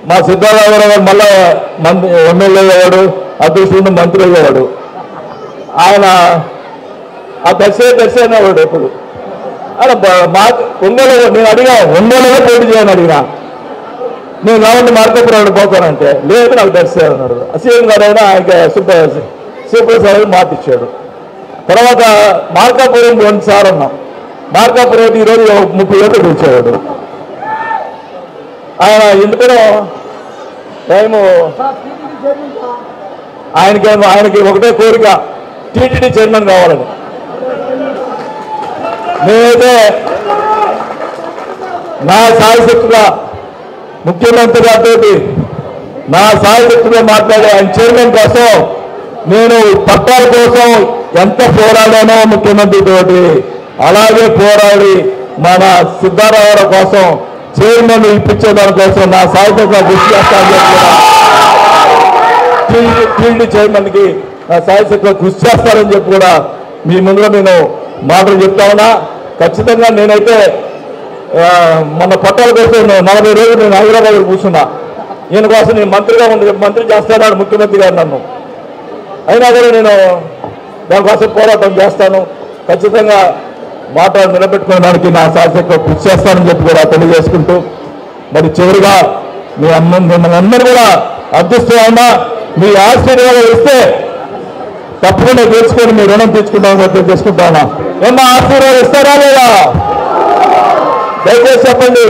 మా సిద్ధారామరావు గారు మళ్ళా ఎమ్మెల్యే అయ్యేవాడు, అదృష్టం మంత్రి అయ్యేవాడు. ఆయన ఆ దర్శే అనేవాడు ఎప్పుడు. అలా మా ఒంగోలు నేను అడిగా, ఒంగోలుగా పోటీ చేయని అడిగినా, నేను రావండి మార్కాపురం పోతానంటే లేదు నాకు దర్శే అన్నాడు. సీఎం గారు అయినా ఆయనకి సూపర్ మాట ఇచ్చాడు. తర్వాత మార్కాపురం 2 సార్లు అన్నాం. మార్కాపురం ఈరోజు 30 ఏళ్ళు పిలిచేవాడు. ఆయన ఎందుకనో టైము ఆయనకి ఒకటే కోరిక, టీటీడీ చైర్మన్ కావాలని. నేనైతే నా సాయశక్తిగా ముఖ్యమంత్రి గారితో నా సాయశక్తిగా మాట్లాడే ఆయన చైర్మన్ కోసం నేను పట్టాల కోసం ఎంత పోరాడానో ముఖ్యమంత్రితోటి, అలాగే పోరాడి మన సిద్ధారామరావు కోసం చైర్మన్ ఇప్పించే దానికోసం నా సాయశక్తిగా కృషి చేస్తానని చెప్పి టీటీడీ చైర్మన్కి నా సాయశక్తిగా కృషి చేస్తానని చెప్పి కూడా మీ ముందులో నేను మాటలు చెప్తా ఉన్నా. ఖచ్చితంగా నేనైతే మన పట్టాల కోసం 40 రోజులు నేను హైదరాబాద్ కూర్చున్నా. ఈయన కోసం నేను మంత్రిగా మంత్రి చేస్తాడు ముఖ్యమంత్రి గారు నన్ను. అయినా కూడా నేను దానికోసం పోరాటం చేస్తాను. ఖచ్చితంగా మాట నిలబెట్టుకోవడానికి నా సాయశక్తిగా కృషి చేస్తానని చెప్పి కూడా తెలియజేసుకుంటూ, మరి చివరిగా మిమ్మల్ని అందరూ కూడా అదృష్టంగా మీ ఆశీర్వాదం ఇస్తే తప్పకుండా తెలుసుకొని మీ రుణం తీర్చుకుంటామని తెలుసుకుంటానా. ఏమన్నా ఆశీర్వాదం ఇస్తారా లేదా? దయచేసి చెప్పండి.